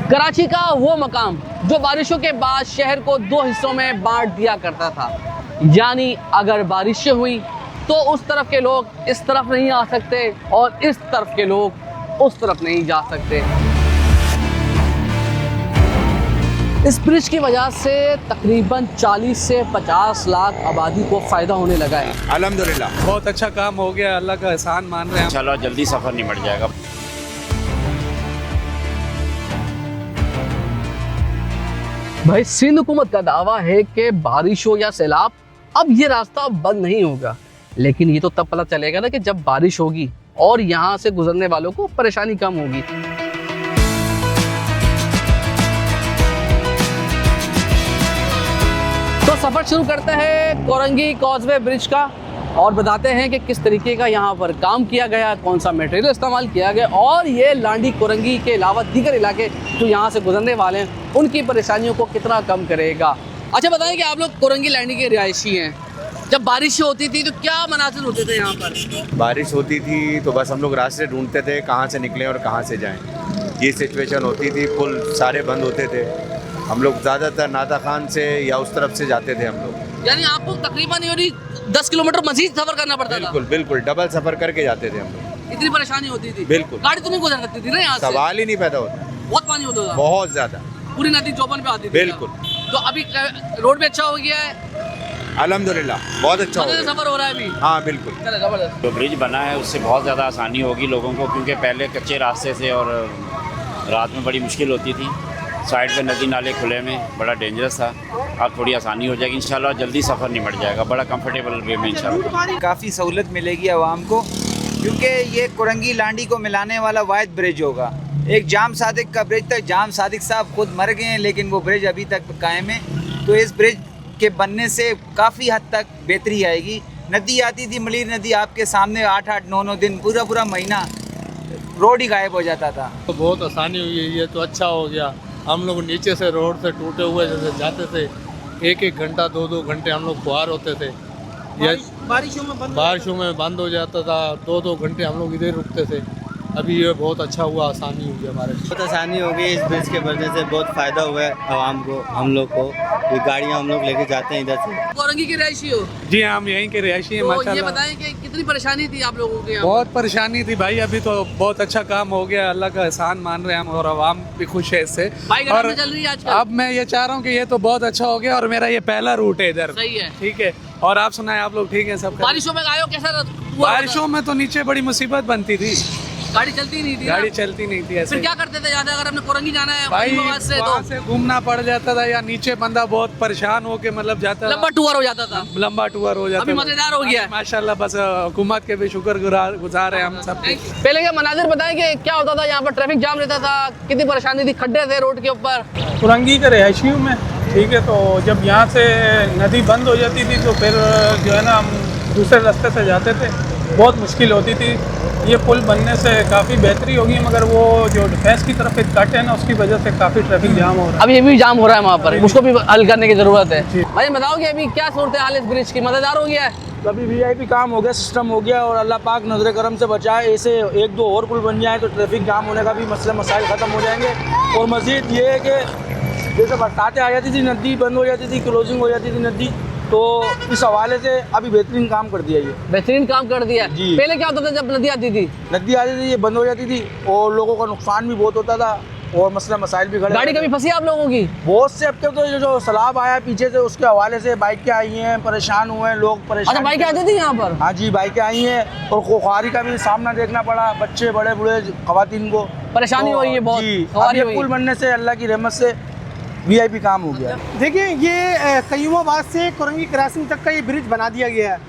कराची का वो मकाम जो बारिशों के बाद शहर को दो हिस्सों में बांट दिया करता था, यानी अगर बारिशें हुई तो उस तरफ के लोग इस तरफ नहीं आ सकते और इस तरफ के लोग उस तरफ नहीं जा सकते। इस ब्रिज की वजह से तकरीबन 40 से 50 लाख आबादी को फ़ायदा होने लगा है। अल्हम्दुलिल्लाह बहुत अच्छा काम हो गया, अल्लाह का एहसान मान रहे हैं। इंशाल्लाह जल्दी सफ़र निमट जाएगा। भाई सिंध हुकूमत का दावा है कि बारिश हो या सैलाब अब ये रास्ता बंद नहीं होगा, लेकिन ये तो तब पता चलेगा ना कि जब बारिश होगी और यहाँ से गुजरने वालों को परेशानी कम होगी। तो सफर शुरू करते हैं कोरंगी कॉजवे ब्रिज का और बताते हैं कि किस तरीके का यहाँ पर काम किया गया, कौन सा मटेरियल इस्तेमाल किया गया और ये लांडी कोरंगी के अलावा दीगर इलाके जो यहाँ से गुजरने वाले हैं उनकी परेशानियों को कितना कम करेगा। अच्छा बताएं कि आप लोग कोरंगी लांडी के रिहायशी हैं, जब बारिश होती थी तो क्या मनासिर होते थे यहाँ पर? बारिश होती थी तो बस हम लोग रास्ते ढूंढते थे कहाँ से निकलें और कहाँ से जाएं। ये सिचुएशन होती थी, पुल सारे बंद होते थे। हम लोग ज़्यादातर नाता खान से या उस तरफ से जाते थे हम लोग। यानी आपको तकरीबन 10 किलोमीटर मजीद सफर करना पड़ता था? बिल्कुल बिल्कुल, डबल सफ़र करके जाते थे हम लोग। इतनी परेशानी होती थी? बिल्कुल। गाड़ी तो नहीं गुजर सकती थी ना यहाँ से? सवाल ही नहीं पैदा होता, बहुत पानी होता था? बहुत ज़्यादा। पूरी नदी चौपन पे आती थी? बिल्कुल। तो अभी रोड भी अच्छा हो गया है? अल्हम्दुलिल्लाह बहुत अच्छा हो मजे से गया। सफर हो रहा है अभी? हाँ बिल्कुल। चलो जबरदस्त। जो ब्रिज बना है उससे बहुत ज़्यादा आसानी होगी लोगों को, क्योंकि पहले कच्चे रास्ते से और रात में बड़ी मुश्किल होती थी। साइड पे नदी नाले खुले में बड़ा डेंजरस था, अब थोड़ी आसानी हो जाएगी इंशाल्लाह, जल्दी सफ़र निमट जाएगा बड़ा कंफर्टेबल वे में इंशाल्लाह। काफ़ी सहूलत मिलेगी आवाम को, क्योंकि ये कोरंगी लांडी को मिलाने वाला वाहिद ब्रिज होगा। एक जाम सादिक का ब्रिज था, जाम सादिक साहब खुद मर गए हैं लेकिन वो ब्रिज अभी तक कायम है। तो इस ब्रिज के बनने से काफ़ी हद तक बेहतरी आएगी। नदी आती थी मलीर नदी आपके सामने 8-8 9-9 दिन पूरा महीना रोड ही गायब हो जाता था। तो बहुत आसानी हुई है, ये तो अच्छा हो गया। हम लोग नीचे से रोड से टूटे हुए जैसे जाते थे, 1-1 घंटा 2-2 घंटे हम लोग खुआर होते थे। बारिशों में बंद हो जाता था, 2-2 घंटे हम लोग इधर रुकते थे। अभी ये बहुत अच्छा हुआ, आसानी हुई हमारे। बहुत आसानी हो गई इस ब्रिज के वजह से, बहुत फ़ायदा हुआ है आवाम को, हम लोग को। ये गाड़ियाँ हम लोग लेके जाते हैं इधर से। कोरंगी के रिहायशी हो? जी हाँ, हम यहीं के रिहायशी हैं तो ये माशाल्लाह। बताएं कि कितनी परेशानी थी आप लोगों के यहाँ? बहुत परेशानी थी भाई, अभी तो बहुत अच्छा काम हो गया, अल्लाह का एहसान मान रहे हैं हम और आवाम भी खुश है इससे। बाइक और चल रही है आजकल? अब मैं ये चाह रहा हूँ कि ये तो बहुत अच्छा हो गया और मेरा ये पहला रूट है इधर। सही है। ठीक है, और आप सुनाए आप लोग ठीक है सब? बारिशों में आए हो, कैसा हुआ? बारिशों में तो नीचे बड़ी मुसीबत बनती थी, गाड़ी चलती नहीं थी? गाड़ी चलती नहीं थी ऐसे। फिर क्या करते थे जाते अगर हमने कोरंगी जाना है भाई से? वहाँ तो से घूमना पड़ जाता था, या नीचे बंदा बहुत परेशान होके मतलब जाता लंबा टूर हो जाता था? लंबा टूर हो जाता अभी मजेदार हो गया है। माशाल्लाह, बस हुकूमत के भी शुक्रगुजार है हम सब। पहले क्या मनाजिर बताएं कि क्या होता था यहाँ पर? ट्रैफिक जाम रहता था, कितनी परेशानी थी, खड्डे थे रोड के ऊपर? कोरंगी के रिहायशी हूँ मैं, ठीक है। तो जब यहाँ से नदी बंद हो जाती थी तो फिर जो है ना हम दूसरे रास्ते से जाते थे, बहुत मुश्किल होती थी। ये पुल बनने से काफ़ी बेहतरी होगी, मगर वो जो डिफेंस की तरफ एक कट है ना, उसकी वजह से काफ़ी ट्रैफिक जाम हो रहा है। अभी ये भी जाम हो रहा है वहाँ पर, उसको भी हल करने की ज़रूरत है। भाई बताओ कि अभी क्या सूरत हाल इस ब्रिज की? मज़ेदार हो गया है? अभी VIP काम हो गया, सिस्टम हो गया, और अल्लाह पाक नजर करम से बचाए, ऐसे 1-2 और पुल बन जाए तो ट्रैफिक जाम होने का भी मसला मसाइल ख़त्म हो जाएंगे। और मज़ीद ये है कि जैसे बरसातें आ जाती थी, नदी बंद हो जाती थी, क्लोजिंग हो जाती थी नदी, तो इस हवाले से अभी बेहतरीन काम कर दिया। ये बेहतरीन काम कर दिया जी। पहले क्या होता था जब नदी आती थी? नदी आती थी, ये बंद हो जाती थी और लोगों का नुकसान भी बहुत होता था और मसला मसाइल भी खड़े। गाड़ी कभी फंसी आप लोगों की? बहुत से अब तो जो सैलाब आया पीछे से, उसके हवाले से बाइकें आई हैं, परेशान हुए हैं लोग, परेशान। अच्छा, बाइकें आती थी यहाँ पर? हाँ जी, बाइकें आई हैं और खुखारी का भी सामना देखना पड़ा, बच्चे बड़े बूढ़े खवातीन को परेशानी हुई है बहुत। जी, अब ये पुल बनने से अल्लाह की रहमत से VIP काम हो गया। देखिए, ये कयूमाबाद से कोरंगी क्रॉसिंग तक का ये ब्रिज बना दिया गया है,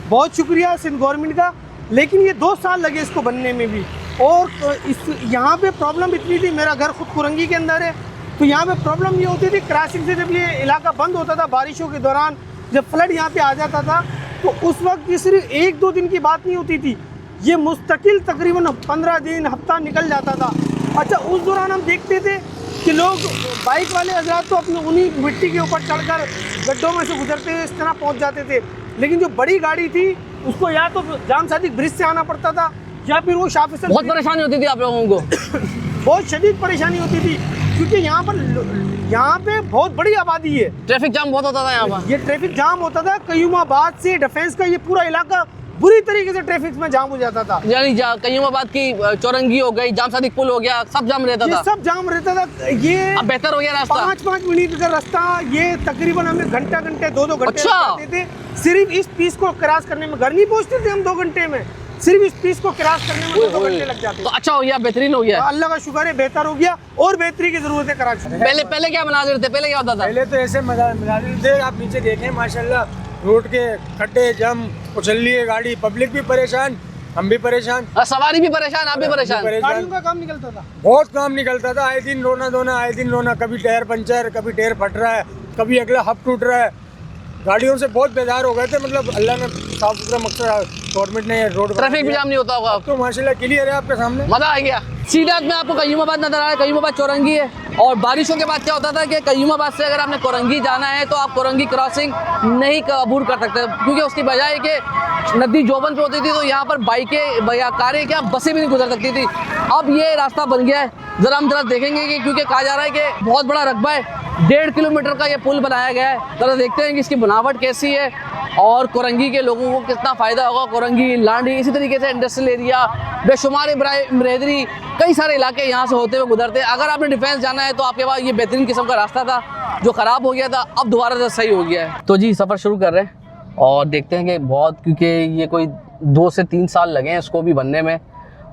बहुत शुक्रिया सिंध गवर्नमेंट का। लेकिन ये 2 साल लगे इसको बनने में भी, और इस यहाँ पे प्रॉब्लम इतनी थी, मेरा घर खुद कोरंगी के अंदर है, तो यहाँ पे प्रॉब्लम ये होती थी क्रॉसिंग से जब ये इलाका बंद होता था बारिशों के दौरान, जब फ्लड यहाँ पे आ जाता था, तो उस वक्त ये सिर्फ 1-2 दिन की बात नहीं होती थी, ये मुस्तकिल तकरीबन 15 दिन हफ्ता निकल जाता था। अच्छा, उस दौरान हम देखते थे कि लोग बाइक वाले हजरात तो अपने उन्हीं मिट्टी के ऊपर चढ़कर गड्ढों में से गुजरते हुए इस तरह पहुंच जाते थे, लेकिन जो बड़ी गाड़ी थी उसको या तो जाम सादिक ब्रिज से आना पड़ता था या फिर वो शाफिसर। बहुत परेशानी होती थी आप लोगों को? बहुत शदीद परेशानी होती थी। क्योंकि यहाँ पे बहुत बड़ी आबादी है। ट्रैफिक जाम बहुत होता था यहाँ पर। ये ट्रैफिक जाम होता था, कयूमाबाद से डिफेंस का ये पूरा इलाका बुरी तरीके से ट्रैफिक में जाम हो जाता था। यानी कयूमाबाद की चौरंगी हो गई, जाम सादिक पुल हो गया, सब जाम रहता ये था। सब जाम रहता था। ये अब बेहतर हो गया रास्ता। 5-5 मिनट का रास्ता, ये तकरीबन हमें घंटे 2-2 घंटे अच्छा। लग जाते थे। सिर्फ इस पीस को क्रॉस करने में, घर नहीं पहुंचते थे हम 2 घंटे में, सिर्फ इस पीस को क्रॉस करने में 2 घंटे लग जाते तो थे। अच्छा हो गया, बेहतरीन हो गया। अल्लाह का शुक्र है, बेहतर हो गया और बेहतरी की जरूरत है कराची में। पहले क्या मनाजिर थे, पहले क्या होता था? पहले तो ऐसे मनाजिर थे, आप नीचे देखें माशाल्लाह, रोड के खड्डे जम, उछल लिए गाड़ी, पब्लिक भी परेशान, हम भी परेशान, सवारी भी परेशान, आप भी परेशान। गाड़ियों का काम निकलता था, बहुत काम निकलता था। आए दिन रोना, कभी टायर पंचर, कभी टायर फट रहा है, कभी अगला हब टूट रहा है। गाड़ियों से बहुत बेजार हो गए थे। मतलब अल्लाह ने साफ सुथरा मकसद, गवर्नमेंट ने रोड, ट्रैफिक भी जाम नहीं होता होगा। तो माशाल्लाह क्लियर है आपके सामने, मजा आ गया। सीधा में आपको कयूमाबाद नजर आ रहा है, कयूमाबाद चौरंगी है। और बारिशों के बाद क्या होता था कि कयूमाबाद से अगर आपने कोरंगी जाना है तो आप कोरंगी क्रॉसिंग नहीं अबूर कर सकते, क्योंकि उसकी बजाय कि नदी जोबन पे होती थी तो यहाँ पर बाइकें या कारें क्या बसें भी नहीं गुजर सकती थी। अब ये रास्ता बन गया है। हम जरा देखेंगे कि क्योंकि कहा जा रहा है कि बहुत बड़ा रकबा है, 1.5 किलोमीटर का ये पुल बनाया गया है। जरा देखते हैं कि इसकी बनावट कैसी है और कोरंगी के लोगों को कितना फ़ायदा होगा। कोरंगी, लांडी, इसी तरीके से इंडस्ट्रियल एरिया, बेशुमार एम्ब्रॉयडरी, कई सारे इलाके यहाँ से होते हुए गुजरते हैं। अगर आपने डिफेंस जाना है तो आपके पास ये बेहतरीन किस्म का रास्ता था जो ख़राब हो गया था, अब दोबारा से सही हो गया है। तो जी सफ़र शुरू कर रहे हैं और देखते हैं कि बहुत, क्योंकि ये कोई 2 से 3 साल लगे हैं इसको भी बनने में,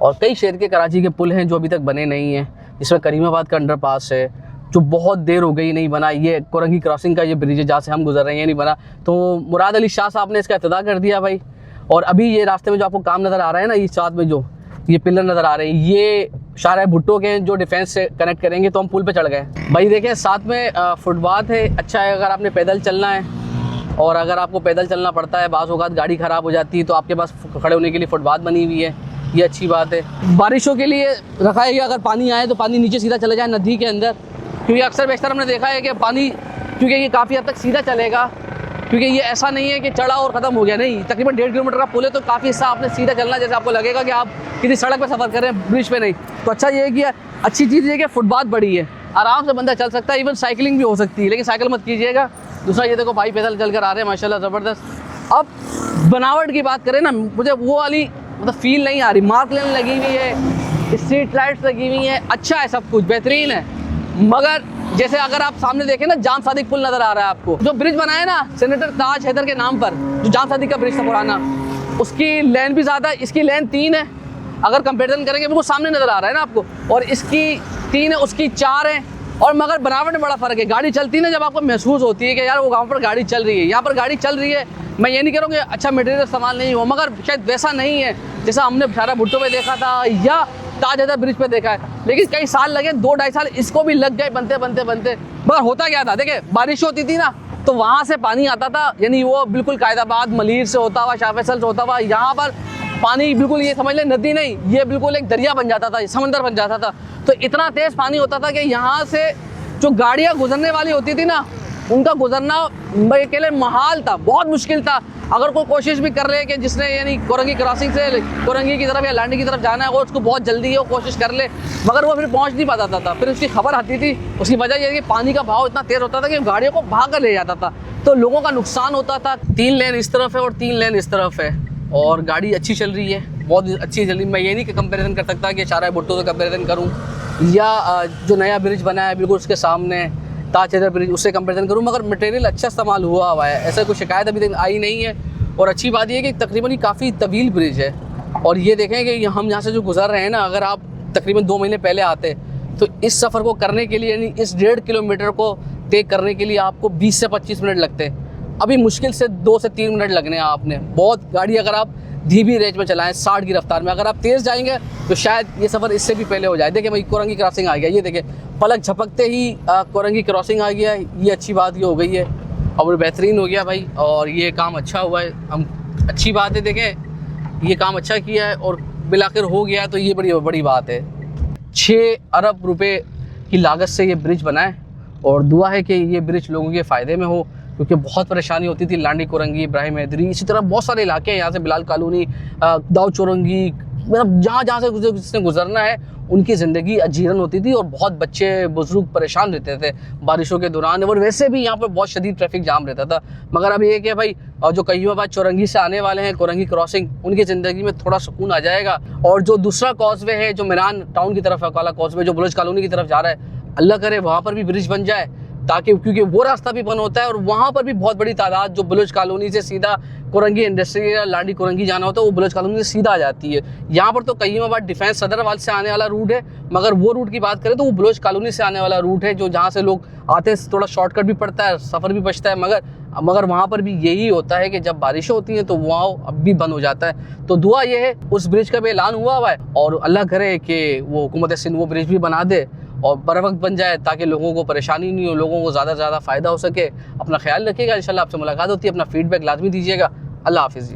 और कई शहर के कराची के पुल हैं जो अभी तक बने नहीं हैं। इसमें करीमाबाद का अंडरपास है जो बहुत देर हो गई नहीं बना। ये कोरंगी क्रॉसिंग का ये ब्रिज है जहाँ से हम गुजर रहे हैं, ये नहीं बना। तो मुराद अली शाह साहब ने इसका इब्तिदा कर दिया भाई। और अभी ये रास्ते में जो आपको काम नज़र आ रहा है ना, ये साथ में जो ये पिलर नज़र आ रहे हैं, ये शाहराह भुट्टो के जो डिफेंस से कनेक्ट करेंगे। तो हम पुल पे चढ़ गए भाई। देखें साथ में फुटपाथ है, अच्छा है अगर आपने पैदल चलना है। और अगर आपको पैदल चलना पड़ता है, बाज़ औक़ात गाड़ी ख़राब हो जाती है, तो आपके पास खड़े होने के लिए फुटपाथ बनी हुई है, ये अच्छी बात है। बारिशों के लिए रखा है कि अगर पानी आए तो पानी नीचे सीधा चले जाए नदी के अंदर, क्योंकि अक्सर बेशतर हमने देखा है कि पानी, क्योंकि ये काफ़ी हद तक सीधा चलेगा, क्योंकि ये ऐसा नहीं है कि चढ़ा और ख़त्म हो गया, नहीं, तकरीबन 1.5 किलोमीटर का पुल है तो काफ़ी हिस्सा आपने सीधा चलना, जैसे आपको लगेगा कि आप किसी सड़क पर सफ़र कर रहे हैं, ब्रिज पे नहीं। तो अच्छा ये है कि अच्छी चीज़ ये कि फुटपाथ बड़ी है, आराम से बंदा चल सकता है, इवन साइकिलिंग भी हो सकती है, लेकिन साइकिल मत कीजिएगा। दूसरा ये देखो भाई पैदल चल कर आ रहे हैं माशाल्लाह, ज़बरदस्त। अब बनावट की बात करें ना, मुझे वो वाली मतलब फील नहीं आ रही। मार्क लेन लगी हुई है, स्ट्रीट लाइट्स लगी हुई हैं, अच्छा है, सब कुछ बेहतरीन है। मगर जैसे अगर आप सामने देखें ना, जाम सादिक पुल नज़र आ रहा है आपको, जो ब्रिज बनाया ना सेनेटर ताज हैदर के नाम पर, जो जाम सादिक का ब्रिज था पुराना, उसकी लेन भी ज़्यादा है, इसकी लेन 3 है। अगर कंपेरिजन करेंगे बिल्कुल सामने नज़र आ रहा है ना आपको, और इसकी 3 है, उसकी 4 है। और मगर बनावट में बड़ा फ़र्क है। गाड़ी चलती है ना, जब आपको महसूस होती है कि यार वो गाँव पर गाड़ी चल रही है, यहाँ पर गाड़ी चल रही है। मैं ये नहीं कह रहा हूँ कि अच्छा मटेरियल इस्तेमाल नहीं हो, मगर शायद वैसा नहीं है जैसा हमने शाहराह भुट्टो पे देखा था या ताज हैदर ब्रिज पे देखा है। लेकिन कई साल लगे, 2-2.5 साल इसको भी लग गए बनते बनते बनते। मगर होता क्या था, देखिए बारिश होती थी ना तो वहाँ से पानी आता था, यानी वो बिल्कुल कायदाबाद मलीर से होता हुआ, शाह फैसल से होता हुआ, यहाँ पर पानी बिल्कुल ये समझ लें नदी नहीं, ये बिल्कुल एक दरिया बन जाता था, समंदर बन जाता था। तो इतना तेज़ पानी होता था कि यहाँ से जो गाड़ियाँ गुजरने वाली होती थी ना, उनका गुजरना मैं अकेले महाल था, बहुत मुश्किल था। अगर कोई कोशिश भी कर रहे कि जिसने यानी कोरंगी क्रॉसिंग से कोरंगी की तरफ या लांडी की तरफ जाना है, और उसको बहुत जल्दी है, वो कोशिश कर ले, मगर वो फिर पहुंच नहीं पाता था। फिर उसकी खबर आती थी, उसकी वजह यह है कि पानी का बहाव इतना तेज़ होता था कि गाड़ियों को भाग कर ले जाता था, तो लोगों का नुकसान होता था। 3 लेन इस तरफ है और 3 लेन इस तरफ है, और गाड़ी अच्छी चल रही है, बहुत अच्छी चल रही है। मैं ये नहीं कि कंपेरिजन कर सकता कि शाहराह भुट्टो से कंपेरिजन करूँ, या जो नया ब्रिज बना है बिल्कुल उसके सामने ताज हैदर ब्रिज, उससे कंपेरिजन करूँ, मगर मटेरियल अच्छा इस्तेमाल हुआ है, ऐसा कोई शिकायत अभी तक आई नहीं है। और अच्छी बात यह है कि तकरीबन ये काफ़ी तवील ब्रिज है। और ये देखें कि हम यहाँ से जो गुजर रहे हैं ना, अगर आप तकरीबन 2 महीने पहले आते तो इस सफ़र को करने के लिए, यानी इस 1.5 किलोमीटर को तय करने के लिए आपको 20 से 25 मिनट लगते, अभी मुश्किल से 2 से 3 मिनट लगने हैं आपने। बहुत गाड़ी अगर आप धीमी रेंज में चलाएं 60 की रफ्तार में, अगर आप तेज़ जाएंगे तो शायद ये सफ़र इससे भी पहले हो जाए। देखिए भाई कोरंगी क्रॉसिंग आ गया, ये देखिए पलक झपकते ही कोरंगी क्रॉसिंग आ गया, ये अच्छी बात ये हो गई है और बेहतरीन हो गया भाई। और ये काम अच्छा हुआ है, हम अच्छी बात है, देखें ये काम अच्छा किया है और बिलाखिर हो गया, तो ये बड़ी बात है। 6 अरब रुपए की लागत से ये ब्रिज बना है, और दुआ है कि ये ब्रिज लोगों के फ़ायदे में हो, क्योंकि बहुत परेशानी होती थी लांडी कोरंगी, इब्राहिम हैदरी, इसी तरह बहुत सारे इलाके हैं यहाँ से, बिलाल कॉलोनी, दाऊ चौरंगी, मतलब जहाँ जहाँ से जिसने गुजरना है उनकी ज़िंदगी अजीरन होती थी और बहुत बच्चे बुजुर्ग परेशान रहते थे बारिशों के दौरान। और वैसे भी यहाँ पर बहुत शदीद ट्रैफिक जाम रहता था। मगर अब ये कि भाई जो कयूमाबाद चौरंगी से आने वाले हैं कोरंगी क्रॉसिंग, उनकी ज़िंदगी में थोड़ा सुकून आ जाएगा। और जो दूसरा कॉजवे है जो मीरान टाउन की तरफ वाला कॉजवे जो बुलुज कॉलोनी की तरफ जा रहा है, अल्लाह करे वहाँ पर भी ब्रिज बन जाए, ताकि क्योंकि वो रास्ता भी बंद होता है और वहाँ पर भी बहुत बड़ी तादाद जो बुलुज कॉलोनी से सीधा कोरंगी इंडस्ट्री या लांडी कोरंगी जाना होता है वो बुलुज कॉलोनी से सीधा आ जाती है। यहाँ पर तो कयूमाबाद डिफेंस सदरवाल से आने वाला रूट है, मगर वो रूट की बात करें तो वो बुलुज कॉलोनी से आने वाला रूट है, जो जहाँ से लोग आते हैं थोड़ा शॉर्टकट भी पड़ता है, सफ़र भी बचता है। मगर वहाँ पर भी यही होता है कि जब बारिशें होती हैं तो वहाँ अब भी बंद हो जाता है। तो दुआ ये है, उस ब्रिज का भी ऐलान हुआ है और अल्लाह करे कि वो हुकूमत सिंध वो ब्रिज भी बना दे और बर वक्त बन जाए, ताकि लोगों को परेशानी नहीं हो, लोगों को ज़्यादा से ज़्यादा फ़ायदा हो सके। अपना ख्याल रखिएगा, इंशाल्लाह आपसे मुलाकात होती है। अपना फीडबैक लाजमी दीजिएगा। अल्लाह हाफिज़।